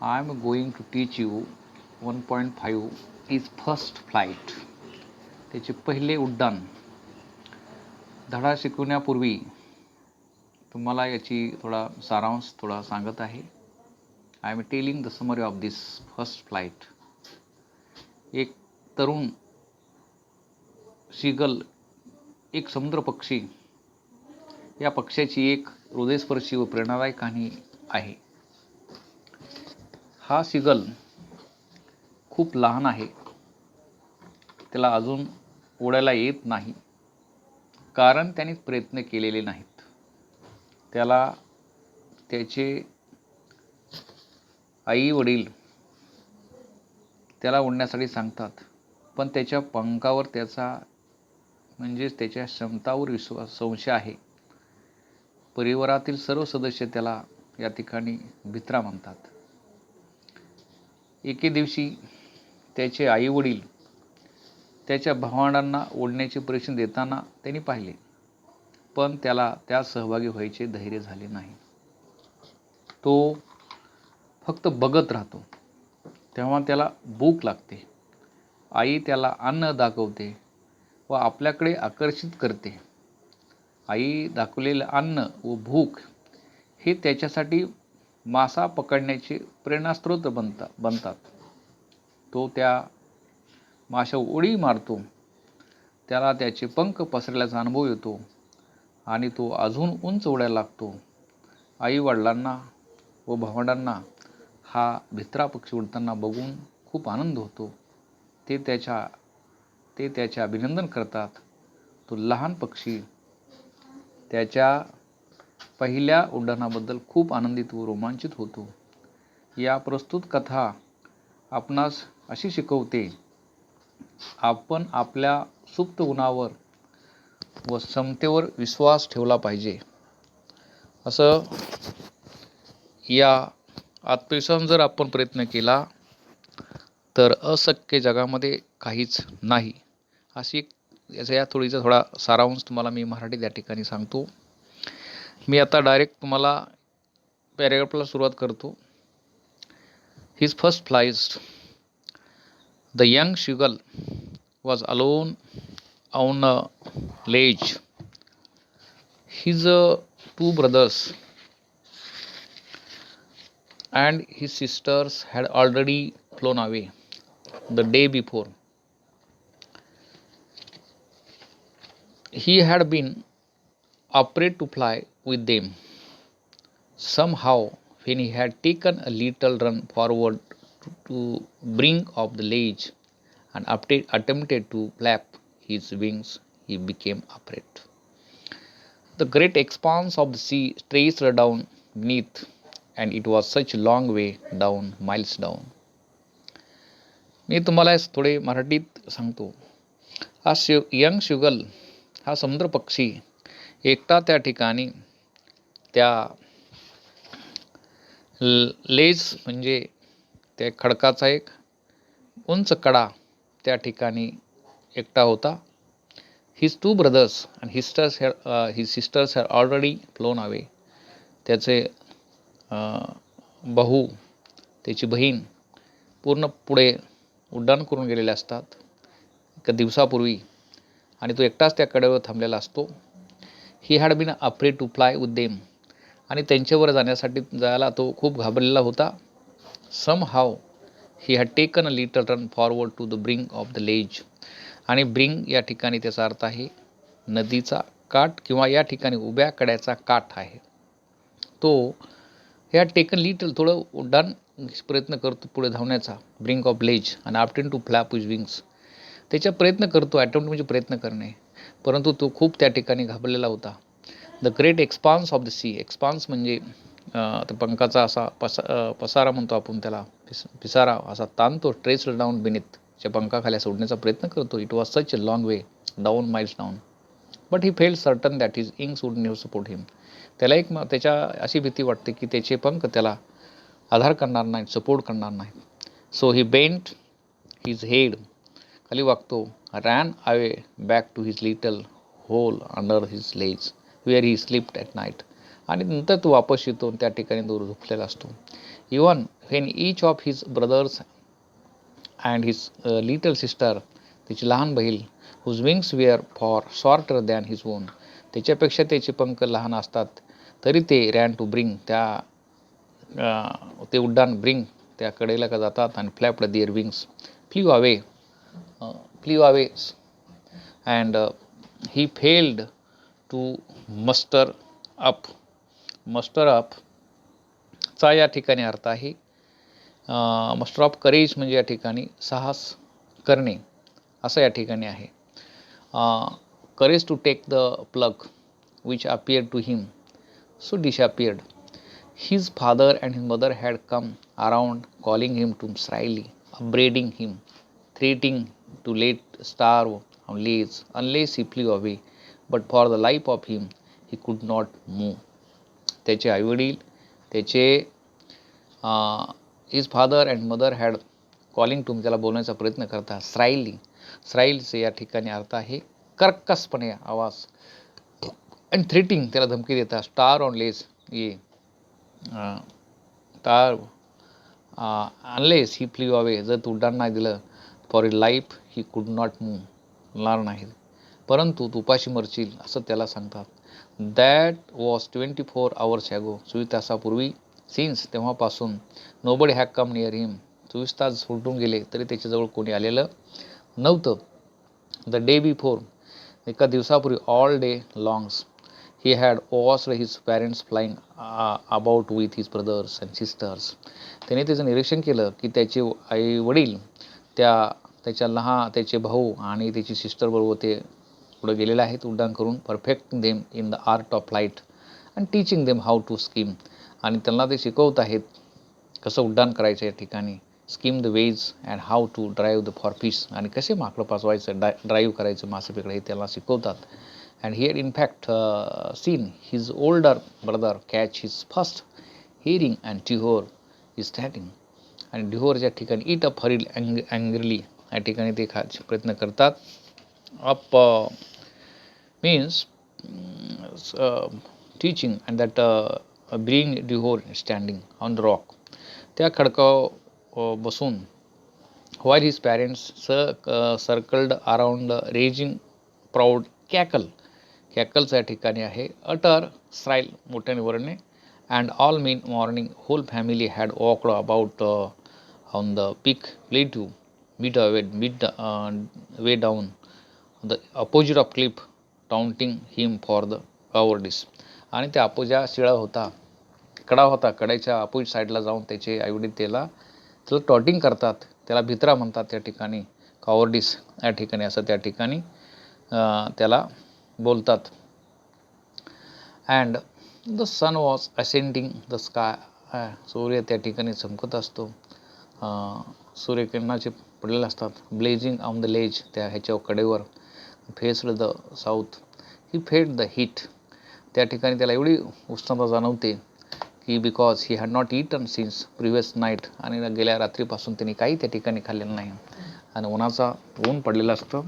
I am going to teach you 1.5 is first flight. त्याचे पहिले उड्डाण. धडा शिकवण्यापूर्वी तुम्हाला याची थोडा सारांश सांगत आहे. I am telling the summary of this first flight. एक तरुण सीगल, एक समुद्र पक्षी, या पक्ष्याची एक हृदयस्पर्शी व प्रेरणादायक कहाणी आहे. हा सीगल खूप लहान आहे. त्याला अजून उडायला येत नाही, कारण त्याने प्रयत्न केलेले नाहीत. त्याला त्याचे आई वडील त्याला उडण्यासाठी सांगतात, पण त्याच्या पंखावर त्याच्या क्षमतावर संशय आहे. परिवारातील सर्व सदस्य त्याला या ठिकाणी भित्रा म्हणतात. एके दिवशी त्याचे आई वडील त्याच्या भावंडांना ओढण्याचे परीक्षण देताना त्यांनी पाहिले, पण त्याला त्यात सहभागी व्हायचे धैर्य झाले नाही. तो फक्त बघत राहतो. तेव्हा त्याला भूक लागते. आई त्याला अन्न दाखवते व आपल्याकडे आकर्षित करते. आई दाखवलेले अन्न व भूक हे त्याच्यासाठी मासा पकडण्याचे प्रेरणास्त्रोत बनतात. तो त्या माशावर उडी मारतो. त्याला त्याचे पंख पसरल्याचा अनुभव येतो आणि तो अजून उंच उडायला लागतो. आई वडिलांना व भावंडांना हा भित्रा पक्षी उडताना बघून खूप आनंद होतो. ते त्याचे अभिनंदन करतात. तो लहान पक्षी त्याच्या पहिल्या उड्डाणाबद्दल खूप आनंदित व रोमांचित होतो. या प्रस्तुत कथा आपणास अशी शिकवते, आपण आपल्या सुप्त गुणावर व क्षमतेवर विश्वास ठेवला पाहिजे. असं या आत्मविश्वासाने जर आपण प्रयत्न केला तर अशक्य जगामध्ये काहीच नाही. अशी या थोडा सारांश तुम्हाला मी मराठीत या ठिकाणी सांगतो. मी आता डायरेक्ट तुम्हाला पॅरेग्राफला सुरुवात करतो. His first flight. The young seagull was alone on a ledge. His two brothers and his sisters had already flown away the day before. He had been afraid to fly with them. Somehow, when he had taken a little run forward to brink of the ledge and attempted to flap his wings, he became afraid. The great expanse of the sea stretched down beneath, and it was such a long way down, miles down. मी तुम्हाला थोडे मराठीत सांगतो. हा young शुगल, हा समुद्र पक्षी एकटा त्या ठिकाणी त्या लेज म्हणजे त्या खडकाचा एक उंच कडा त्या ठिकाणी एकटा होता. His two brothers and his sisters had already phloem away. त्याचे भाऊ, त्याची बहीण पूर्ण पुढे उड्डाण करून गेलेले असतात एका दिवसापूर्वी, आणि तो एकटाच त्या कडेवर थांबलेला असतो. He had been afraid to fly with them. आणि त्यांच्यावर जायला तो खूप घाबरलेला होता. Somehow he had taken a little run forward to the brink of the ledge. आणि ब्रिंक या ठिकाणी त्याचा अर्थ आहे नदीचा काठ किंवा या ठिकाणी उभ्या कड्याचा काठ आहे. तो ह्या टेकन लिटल थोडं उड्डाण प्रयत्न करतो पुढे धावण्याचा, ब्रिंक ऑफ लेज, आणि attempt to flap his wings. त्याचा प्रयत्न करतो. अटेम्प्ट म्हणजे प्रयत्न करणे, परंतु तो खूप त्या ठिकाणी घाबरलेला होता. The great expanse of the sea. Expanse म्हणजे पंखाचा असा पसारा म्हणतो आपण त्याला, पिसारा असा ताणतो. ट्रेस्ड डाऊन बिनिथ, च्या पंखाखाली सोडण्याचा प्रयत्न करतो. It was such a long way down, miles down, but he felt certain that his wings would never support him. त्याला त्याच्या अशी भीती वाटते की त्याचे पंख त्याला आधार करणार नाहीत, सपोर्ट करणार नाहीत. So he bent his head, खाली वागतो. Ran away back to his little hole under his ledge where he slept at night. आणि नंतर तो वापस येतो, त्या ठिकाणी तो झोपलेला असतो. Even when each of his brothers and his little sister, त्याची लहान बहीण, whose wings were far shorter than his own, त्याच्यापेक्षा त्याचे पंख लहान असतात, तरी ते ran to bring, ते उड्डाण ब्रिंग त्या कडेला का जातात आणि flapped their wings, flew away and he failed to muster up चा या ठिकाणी अर्थ आहे मस्टर ऑफ करेज, म्हणजे या ठिकाणी साहस करणे असं या ठिकाणी आहे. Courage to take the plug which appeared to him so disappeared. His father and his mother had come around, calling him to slyly, upbraiding him, threatening to let starve unless he flew away. But for the life of him, he could not move. त्याचे आईवडील त्याचे his father and mother had calling to, त्याला बोलण्याचा प्रयत्न करतात. स्राईलचे या ठिकाणी अर्थ आहे कर्कशपणे आवाज, अँड थ्रेटिंग त्याला धमकी देतात. स्टार ऑन लेस ये अनलेस ही फ्ल्यू अवे, जर तू उड्डाण नाही दिलं, for a life he could not move, होणार नाही, परंतु तू उपाशी मरशील असं त्याला सांगतात. दॅट वॉज 24 hours ॲगो, 24 तासापूर्वी. सिन्स तेव्हापासून नोबडी हॅड कम नियर हिम, 24 तास उलटून गेले तरी त्याच्याजवळ कोणी आलेलं नव्हतं. द डे बिफोर, एका दिवसापूर्वी, all day longs he had watched his parents flying about with his brothers and sisters. त्याने त्याचं निरीक्षण केलं की त्याचे आई वडील त्याचे भाऊ आणि त्याची सिस्टर बरोबर ते पुढे गेलेले आहेत उड्डाण करून. Perfecting them in the art of flight and teaching them how to skim, आणि त्यांना ते शिकवत आहेत कसं उड्डाण करायचं या ठिकाणी. Skim the waves and how to drive the for fish, आणि कसे माकडं पाचवायचं, ड्राईव्ह करायचं मासे पकडे, हे त्याला शिकवतात. And he had in fact seen his older brother catch his first hearing and Tihor is standing. आणि डिहोरच्या ठिकाणी eat up hurried angrily, या ठिकाणी ते खायचे प्रयत्न करतात. up means teaching, and that being Dihor standing on the rock, त्या खडकावर बसून, while his parents circled around raging proud कॅकलचं या ठिकाणी आहे अटर स्राईल, मोठ्याने वरणे. And all mean morning whole family had walked about on the peak plateau midway down the opposite of cliff taunting him for the cowardice. आणि त्या अपोजा कडा होता, कड्याच्या opposite साईडला जाऊन त्याचे आईवडील त्याला टॉटिंग करतात, त्याला भित्रा म्हणतात त्या ठिकाणी, कॉवर्डिस या ठिकाणी असं त्या ठिकाणी त्याला बोलतात. And the sun was ascending the sky, सूर्य त्या ठिकाणी चमकत असतो, सूर्यकिरणाचे पडलेले असतात. ब्लेझिंग ऑन द लेज, त्या ह्याच्या कडेवर. फेस्ड द साऊथ, ही फेड द हीट, त्या ठिकाणी त्याला एवढी उष्णता जाणवते की because he had not eaten since previous night, आणि गेल्या रात्रीपासून त्यांनी काही त्या ठिकाणी खाल्लेलं नाही, आणि ऊन पडलेलं असतं,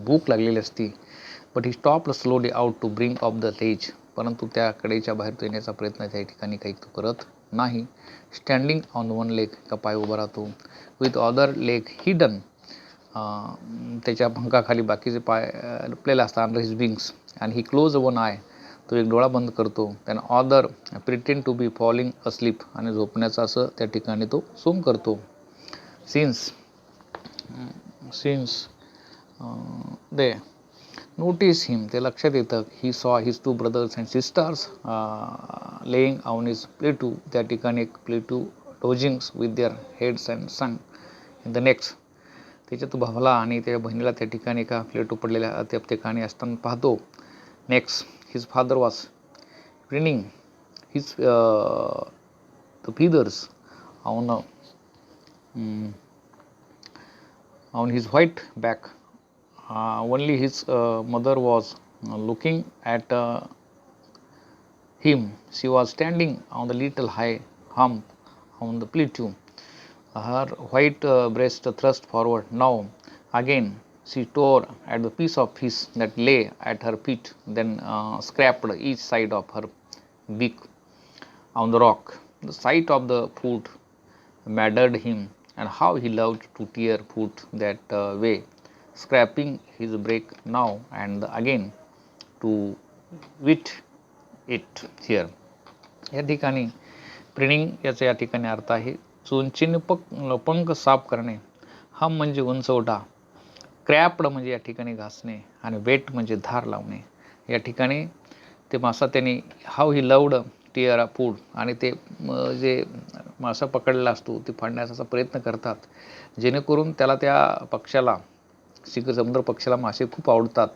भूक लागलेली असती. But he stop slowly out to bring off the ledge, परंतु त्या कडेच्या बाहेर तो येण्याचा प्रयत्न त्या ठिकाणी काही तो करत नाही. स्टँडिंग ऑन वन लेग, का पाय उभा राहतो. विथ अदर लेग हिडन, त्याच्या पंखाखाली बाकीचे पाय लपलेले असतात. अंडर हिज विंग्स, आणि ही क्लोज वन आय, तो एक डोळा बंद करतो. त्यानं other pretend to be falling asleep, आणि झोपण्याचा असं त्या ठिकाणी तो सोंग करतो. सिन्स दे नोटीस हिम, ते लक्षात येतं. He saw his 2 brothers and sisters lying on his plateau, त्या ठिकाणी एक plateau dozings with their heads and sunk in the next, त्याच्या तो भावाला आणि त्याच्या बहिणीला त्या ठिकाणी एका प्लेटू पडलेल्या त्या ठिकाणी असताना पाहतो. Next his father was preening his the feathers on his white back. Only his mother was looking at him. She was standing on the little high hump on the plateau, her white breast thrust forward. Now again she tore at the piece of fish that lay at her feet, then scraped each side of her beak on the rock. The sight of the food maddered him, and how he loved to tear food that way, scraping his break now and again to wit it here. या ठिकाणी प्रिनिंग याचा या ठिकाणी अर्थ आहे चोंचीने पंख साफ करणे, हम म्हणजे उंच ओढा, क्रॅप्ड म्हणजे या ठिकाणी घासणे आणि वेट म्हणजे धार लावणे. या ठिकाणी ते मासा त्यांनी how he loved tear food आणि ते जे मासा पकडलेला असतो ते फाडण्याचा प्रयत्न करतात, जेणेकरून त्याला त्या पक्षाला समुद्र पक्षाला मासे खूप आवडतात.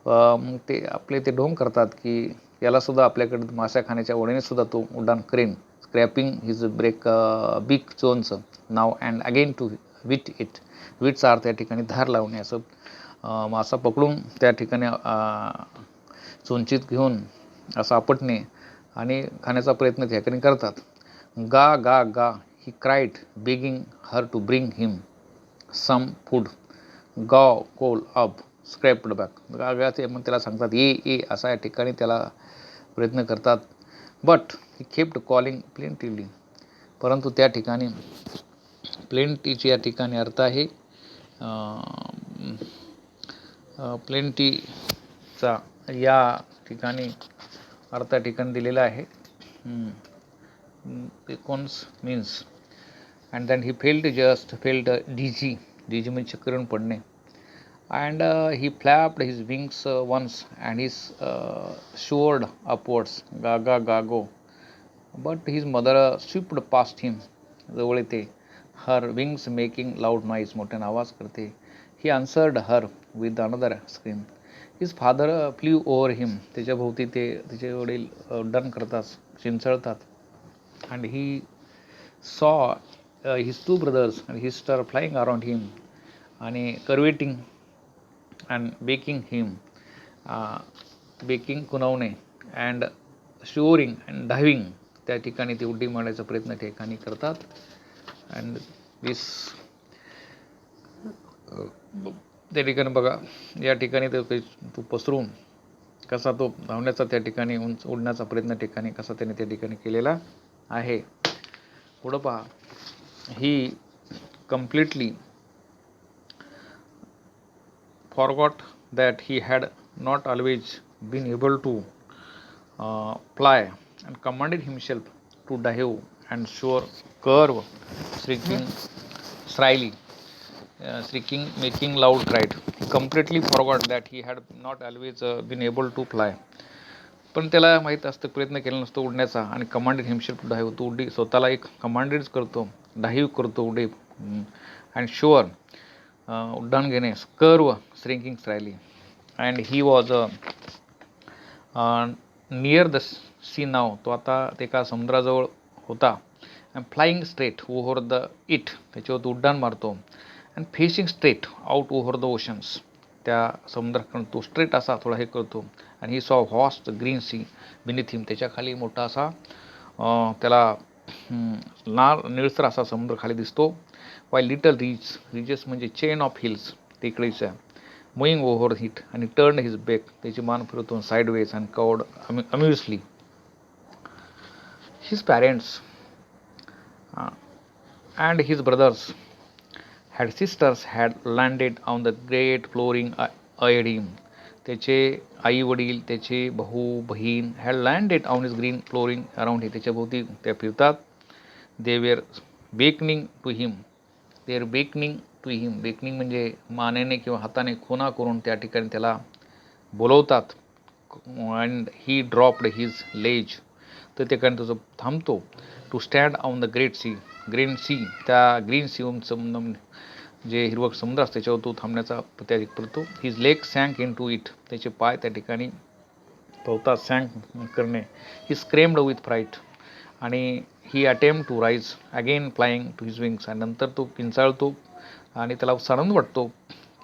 मग ते आपले ते ढोंग करतात की यालासुद्धा आपल्याकडे मासा खाण्याच्या ओढीनेसुद्धा तो उड्डाण करेन. स्क्रॅपिंग हिज बिग चोन्स now and again to whet it. विटचा अर्थ या ठिकाणी धार लावणे, असं मासा पकडून त्या ठिकाणी चोंचीत घेऊन असं आपटणे आणि खाण्याचा प्रयत्न त्या ठिकाणी करतात. गा गा गा he cried begging her to bring him some food. गाव कोल अप स्क्रॅप्ड बॅक. गा ते मग त्याला सांगतात ये असा या ठिकाणी त्याला प्रयत्न करतात. But he kept calling plaintively. परंतु त्या ठिकाणी प्लेंटीची या ठिकाणी अर्थ आहे प्लेंटीचा या ठिकाणी अर्थ या ठिकाणी दिलेला आहे. कोन्स means and then he felt dizzy. Dizzy म्हणजे चक्कर येऊन पडणे. And he flapped his wings once and he soared upwards, gaga gago. But his mother swept past him. जवळ येते. Her wings making loud noise. मोठ्याने आवाज करते. He answered her with another scream. His father flew over him. त्याच्या भोवती ते तिचे वडील उड्डाण करतात, चिंचळतात. And he saw his two brothers and his sister flying around him आणि curveting and बेकिंग कुणवणे अँड शोअरिंग अँड डायव्हिंग. त्या ठिकाणी ते उड्डी मारण्याचा प्रयत्न ठिकाणी करतात. अँड दिस त्या ठिकाणी बघा या ठिकाणी तो पसरून कसा तो धावण्याचा त्या ठिकाणी उडण्याचा प्रयत्न ठिकाणी कसा त्याने त्या ठिकाणी केलेला आहे. पुढं पहा. ही completely forgot that he had not always been able to fly and commanded himself to dive and soar, curve, shrieking shrilly, making loud cried. He completely forgot that he had not always been able to fly. पण त्याला माहीत असतं प्रयत्न केला नसतो उडण्याचा आणि commanded himself to डाईव्ह. तो उडी स्वतःला एक कमांडेड करतो, डाईव्ह करतो उडी अँड शुअर उड्डाण घेणे, कर्व श्रिंकिंग स्ट्रायली. And he was near the sea now. तो आता ते का समुद्राजवळ होता. And flying straight over the it. त्याच्यावर तो उड्डाण मारतो. And facing straight out over the oceans. त्या समुद्राकडून तो स्ट्रेट असा थोडा हे करतो. आणि he saw vast green sea beneath him. त्याच्या खाली मोठा असा त्याला लाल निळसर असा समुद्र खाली दिसतो. वाय लिटल रिजेस म्हणजे चेन ऑफ हिल्स टेकडीच्या मूविंग ओव्हर हिट. आणि टर्न हिज बॅक. त्याची मान फिरवतो sideways and cawed amusedly. His parents and his brothers had sisters had landed on the great flooring ahead him. त्याचे आई वडील त्याचे भाऊ बहीण had landed on his green flooring around him. त्याच्या भोवती त्या फिरतात. They were beckoning to him. Beckoning म्हणजे मानेने किंवा हाताने खुणा करून त्या ठिकाणी त्याला बोलवतात. And he dropped his legs. तर त्या ठिकाणी तो थांबतो. To stand on the green sea. त्या ग्रीन सी जे हिरवक समुद्र असतं त्याच्यावर तो थांबण्याचा त्या करतो. His leg sank into it. त्याचे पाय त्या ठिकाणी पोहतात. सँक करणे. He screamed with fright. आणि he attempt to rise again flying to his wings. आणि नंतर तो किंचाळतो आणि त्याला सानंद वाटतो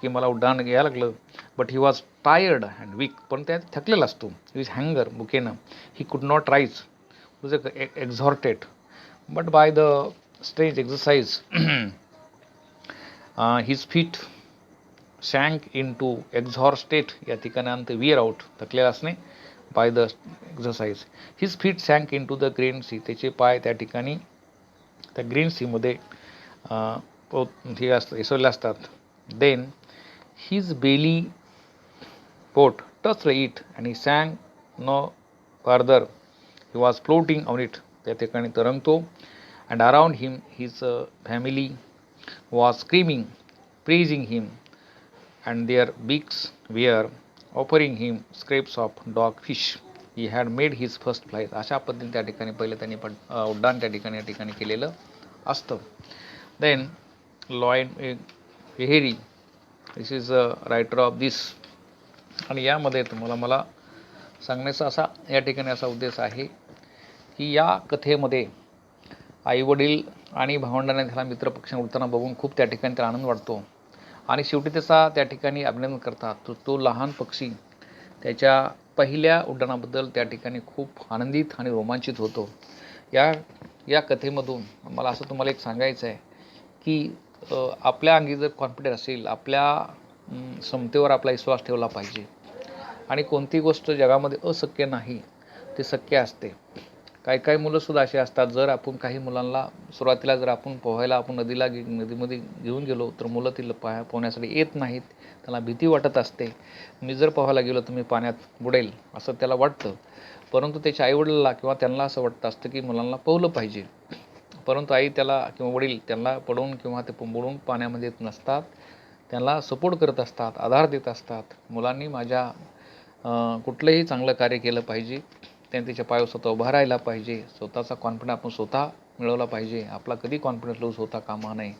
की मला उड्डाण घ्यायला लागलं. But he was tired and weak. पण त्या थकलेला असतो. विथ हँगर बुकेनं. He could not rise. Was exhausted. But by the strange exercise his feet sank into exhausted. या ठिकाणी अंत विअर आउट थकलेला असणे. By the exercise. His feet sank into the green sea. त्याचे पाय त्या ठिकाणी त्या ग्रीन सीमध्ये हे इसरले असतात. देन हिज बेली पोट touched it and he sank no further. He was floating on it. त्या ठिकाणी तरंगतो. And around him his family was screaming, praising him, and their beaks were offering him scraps of dogfish. He had made his first flight. अशा पद्धतीने त्या ठिकाणी पहिले त्यांनी उड्डाण त्या ठिकाणी केलेलं असतं. देन लॉयड वेहेरी, this is a writer of this. आणि यामध्ये तुम्हाला मला सांगण्याचा या ठिकाणी असा उद्देश आहे की या कथेमध्ये आईवडील आणि भावंडांना त्याला मित्रपक्षाने उडताना बघून खूप त्या ठिकाणी त्याला आनंद वाटतो आणि शेवटी त्याचा त्या ठिकाणी अभिनंदन करतात. तो लहान पक्षी त्याच्या पहिल्या उड्डाणाबद्दल त्या ठिकाणी खूप आनंदित आणि रोमांचित होतो. या कथेमधून मला असं तुम्हाला एक सांगायचं आहे की आपल्या अंगी जर कॉन्फिडन्स असेल, आपल्या क्षमतेवर आपला विश्वास ठेवला पाहिजे आणि कोणती गोष्ट जगामध्ये अशक्य नाही ते शक्य असते. काही मुलंसुद्धा असे असतात, जर आपण काही मुलांना सुरुवातीला जर आपण पोहायला आपण नदीमध्ये घेऊन गेलो तर मुलं ती पोहण्यासाठी येत नाहीत. त्याला भीती वाटत असते. मी जर पोहायला गेलो तर मी पाण्यात बुडेल असं त्याला वाटतं. परंतु त्याच्या आईवडिलांना किंवा त्यांना असं वाटतं असतं की मुलांना पोहलं पाहिजे. परंतु आई त्याला किंवा वडील त्यांना पडून किंवा ते बुडून पाण्यामध्ये येत नसतात. त्यांना सपोर्ट करत असतात, आधार देत असतात. मुलांनी माझ्या कुठलंही चांगलं कार्य केलं पाहिजे. त्यांनी त्याच्या पायावर स्वतः उभा राहायला पाहिजे. स्वतःचा कॉन्फिडन्स आपण स्वतः मिळवला पाहिजे. आपला कधी कॉन्फिडन्स लूज होता कामा नये.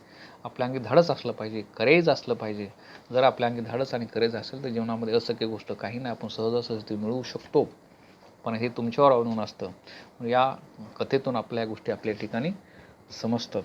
आपल्या अंगी धाडस असलं पाहिजे, करेज असलं पाहिजे. जर आपल्या अंगी धाडस आणि करेज असेल तर जीवनामध्ये अशक्य गोष्ट काही नाही, आपण सहजासहज ती मिळवू शकतो. पण हे तुमच्यावर अवलंबून असतं. या कथेतून आपल्या गोष्टी आपल्या ठिकाणी समजतात.